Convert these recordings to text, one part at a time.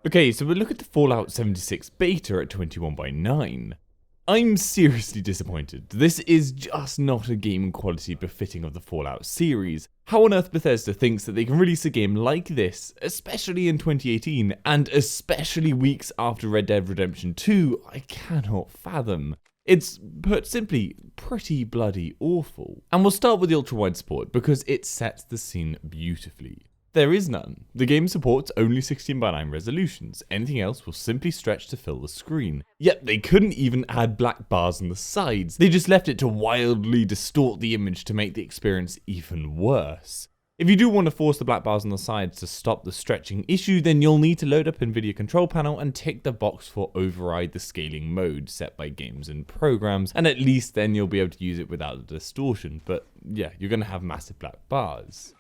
Okay, so we'll look at the Fallout 76 beta at 21:9. I'm seriously disappointed. This is just not a game quality befitting of the Fallout series. How on earth Bethesda thinks that they can release a game like this, especially in 2018, and especially weeks after Red Dead Redemption 2, I cannot fathom. It's, put simply, pretty bloody awful. And we'll start with the ultra-wide support, because it sets the scene beautifully. There is none. The game supports only 16:9 resolutions, anything else will simply stretch to fill the screen. Yet they couldn't even add black bars on the sides, they just left it to wildly distort the image to make the experience even worse. If you do want to force the black bars on the sides to stop the stretching issue, then you'll need to load up NVIDIA control panel and tick the box for override the scaling mode set by games and programs, and at least then you'll be able to use it without the distortion, but yeah, you're going to have massive black bars.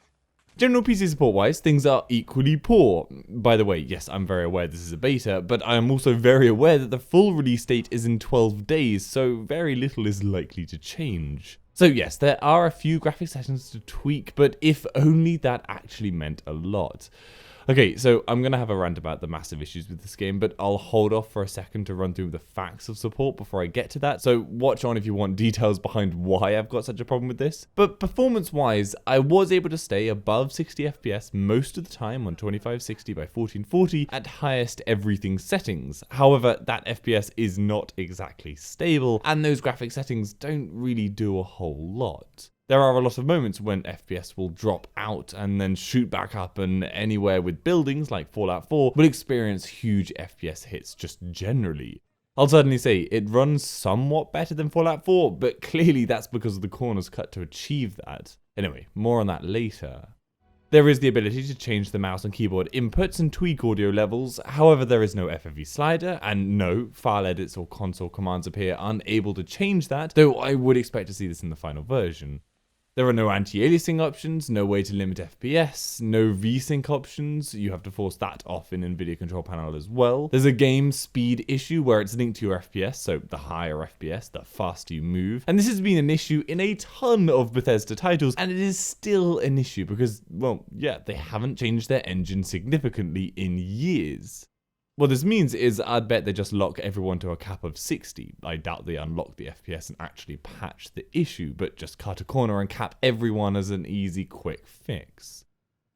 General PC support wise, things are equally poor. By the way, yes, I'm very aware this is a beta, but I am also very aware that the full release date is in 12 days, so very little is likely to change. So yes, there are a few graphic settings to tweak, but if only that actually meant a lot. Okay, so I'm going to have a rant about the massive issues with this game, but I'll hold off for a second to run through the facts of support before I get to that, so watch on if you want details behind why I've got such a problem with this. But performance-wise, I was able to stay above 60 FPS most of the time on 2560 by 1440 at highest everything settings. However, that FPS is not exactly stable, and those graphic settings don't really do a whole lot. There are a lot of moments when FPS will drop out and then shoot back up, and anywhere with buildings like Fallout 4 will experience huge FPS hits just generally. I'll certainly say it runs somewhat better than Fallout 4, but clearly that's because of the corners cut to achieve that. Anyway, more on that later. There is the ability to change the mouse and keyboard inputs and tweak audio levels, however there is no FFV slider, and no file edits or console commands appear unable to change that, though I would expect to see this in the final version. There are no anti-aliasing options, no way to limit FPS, no VSync options, you have to force that off in NVIDIA control panel as well. There's a game speed issue where it's linked to your FPS, so the higher FPS, the faster you move. And this has been an issue in a ton of Bethesda titles, and it is still an issue because, well, yeah, they haven't changed their engine significantly in years. What this means is I'd bet they just lock everyone to a cap of 60. I doubt they unlock the FPS and actually patch the issue, but just cut a corner and cap everyone as an easy, quick fix.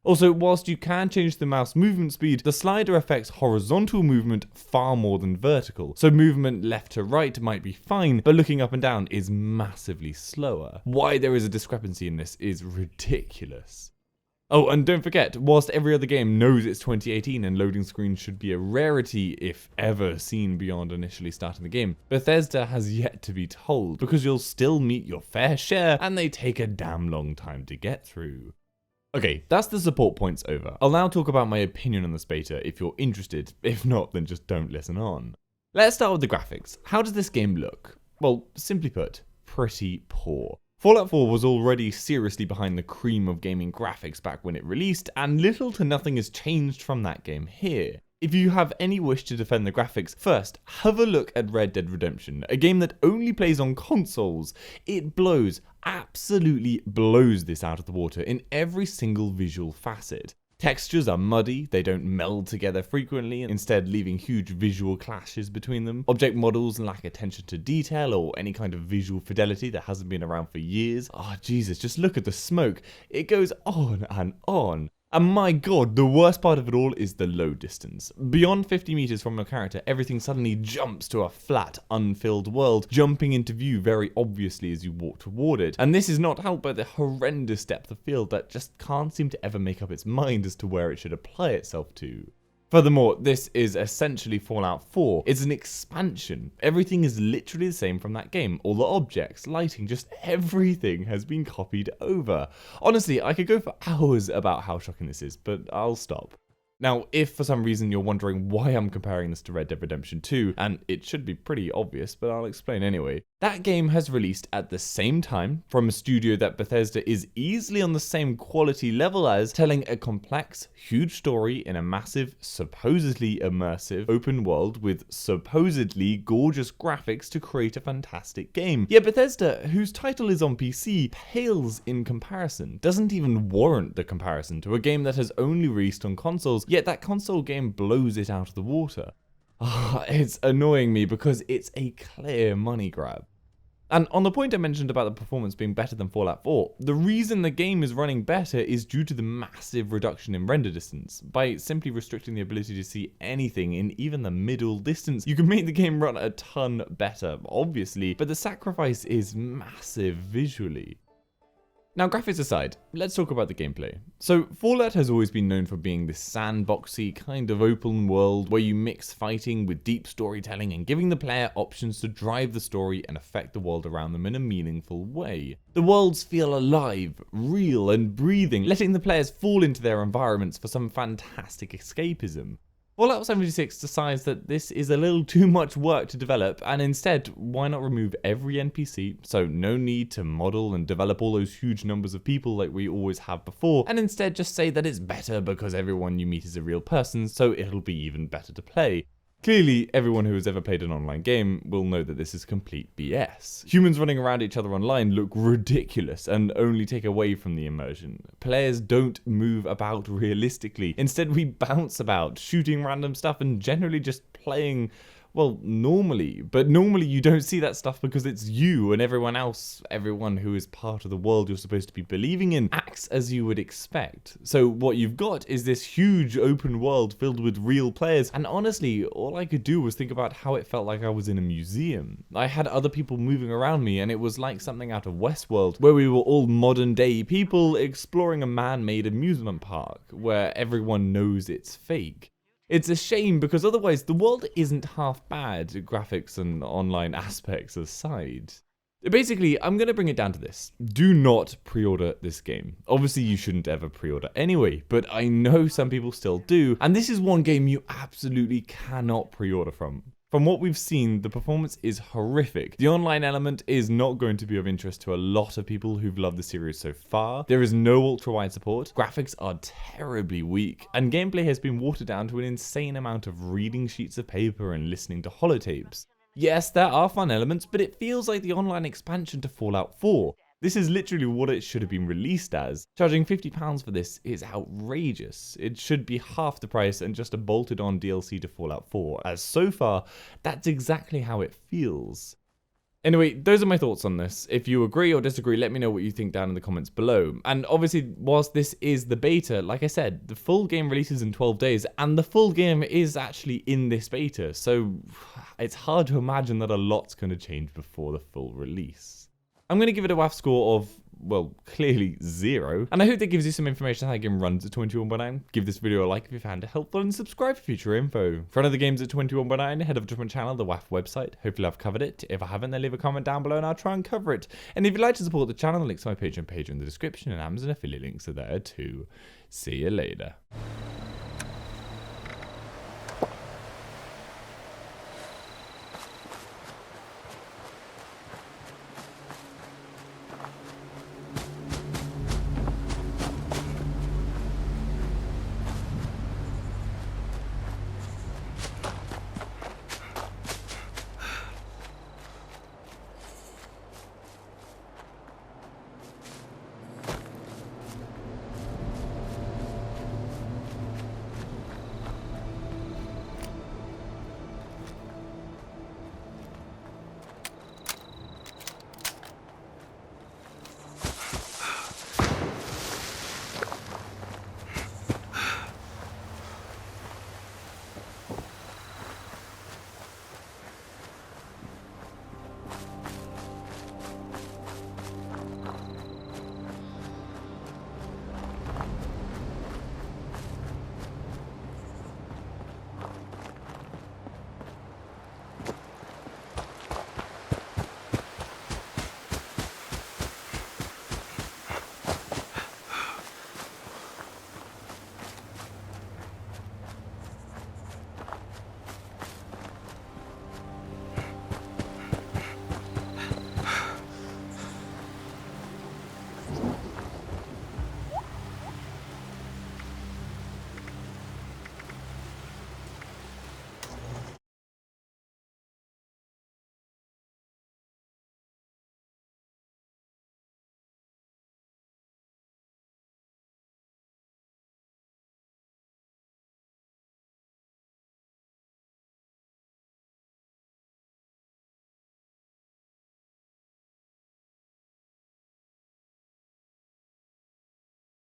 Also, whilst you can change the mouse movement speed, the slider affects horizontal movement far more than vertical. So movement left to right might be fine, but looking up and down is massively slower. Why there is a discrepancy in this is ridiculous. Oh, and don't forget, whilst every other game knows it's 2018 and loading screens should be a rarity if ever seen beyond initially starting the game, Bethesda has yet to be told, because you'll still meet your fair share and they take a damn long time to get through. Okay, that's the support points over. I'll now talk about my opinion on this beta if you're interested, if not then just don't listen on. Let's start with the graphics. How does this game look? Well, simply put, pretty poor. Fallout 4 was already seriously behind the cream of gaming graphics back when it released, and little to nothing has changed from that game here. If you have any wish to defend the graphics, first, have a look at Red Dead Redemption, a game that only plays on consoles. It blows, absolutely blows this out of the water in every single visual facet. Textures are muddy, they don't meld together frequently, instead leaving huge visual clashes between them. Object models lack attention to detail or any kind of visual fidelity that hasn't been around for years. Oh Jesus, just look at the smoke. It goes on and on. And my god, the worst part of it all is the load distance. Beyond 50 meters from your character, everything suddenly jumps to a flat, unfilled world, jumping into view very obviously as you walk toward it. And this is not helped by the horrendous depth of field that just can't seem to ever make up its mind as to where it should apply itself to. Furthermore, this is essentially Fallout 4. It's an expansion. Everything is literally the same from that game. All the objects, lighting, just everything has been copied over. Honestly, I could go for hours about how shocking this is, but I'll stop. Now, if for some reason you're wondering why I'm comparing this to Red Dead Redemption 2, and it should be pretty obvious, but I'll explain anyway. That game has released at the same time from a studio that Bethesda is easily on the same quality level as, telling a complex, huge story in a massive, supposedly immersive open world with supposedly gorgeous graphics to create a fantastic game. Yet Bethesda, whose title is on PC, pales in comparison, doesn't even warrant the comparison to a game that has only released on consoles, yet that console game blows it out of the water. It's annoying me because it's a clear money grab. And on the point I mentioned about the performance being better than Fallout 4, the reason the game is running better is due to the massive reduction in render distance. By simply restricting the ability to see anything in even the middle distance, you can make the game run a ton better, obviously, but the sacrifice is massive visually. Now, graphics aside, let's talk about the gameplay. So, Fallout has always been known for being this sandboxy kind of open world where you mix fighting with deep storytelling and giving the player options to drive the story and affect the world around them in a meaningful way. The worlds feel alive, real, and breathing, letting the players fall into their environments for some fantastic escapism. Fallout 76 decides that this is a little too much work to develop, and instead, why not remove every NPC, so no need to model and develop all those huge numbers of people like we always have before, and instead just say that it's better because everyone you meet is a real person, so it'll be even better to play. Clearly, everyone who has ever played an online game will know that this is complete BS. Humans running around each other online look ridiculous and only take away from the immersion. Players don't move about realistically. Instead, we bounce about, shooting random stuff and generally just playing, well, normally. But normally you don't see that stuff because it's you and everyone else, everyone who is part of the world you're supposed to be believing in, acts as you would expect. So what you've got is this huge open world filled with real players, and honestly, all I could do was think about how it felt like I was in a museum. I had other people moving around me, and it was like something out of Westworld, where we were all modern day people exploring a man-made amusement park, where everyone knows it's fake. It's a shame because otherwise the world isn't half bad, graphics and online aspects aside. Basically, I'm going to bring it down to this. Do not pre-order this game. Obviously, you shouldn't ever pre-order anyway, but I know some people still do, and this is one game you absolutely cannot pre-order from. From what we've seen, the performance is horrific. The online element is not going to be of interest to a lot of people who've loved the series so far. There is no ultra-wide support, graphics are terribly weak, and gameplay has been watered down to an insane amount of reading sheets of paper and listening to holotapes. Yes, there are fun elements, but it feels like the online expansion to Fallout 4. This is literally what it should have been released as. Charging £50 for this is outrageous. It should be half the price and just a bolted on DLC to Fallout 4, as so far, that's exactly how it feels. Anyway, those are my thoughts on this. If you agree or disagree, let me know what you think down in the comments below. And obviously, whilst this is the beta, like I said, the full game releases in 12 days, and the full game is actually in this beta, so it's hard to imagine that a lot's going to change before the full release. I'm going to give it a WAF score of, well, clearly 0. And I hope that gives you some information on how the game runs at 21.9. Give this video a like if you found it helpful, and subscribe for future info. For other games at 21.9, head over to my channel, the WAF website. Hopefully I've covered it. If I haven't, then leave a comment down below and I'll try and cover it. And if you'd like to support the channel, the links to my Patreon page are in the description, and Amazon affiliate links are there too. See you later.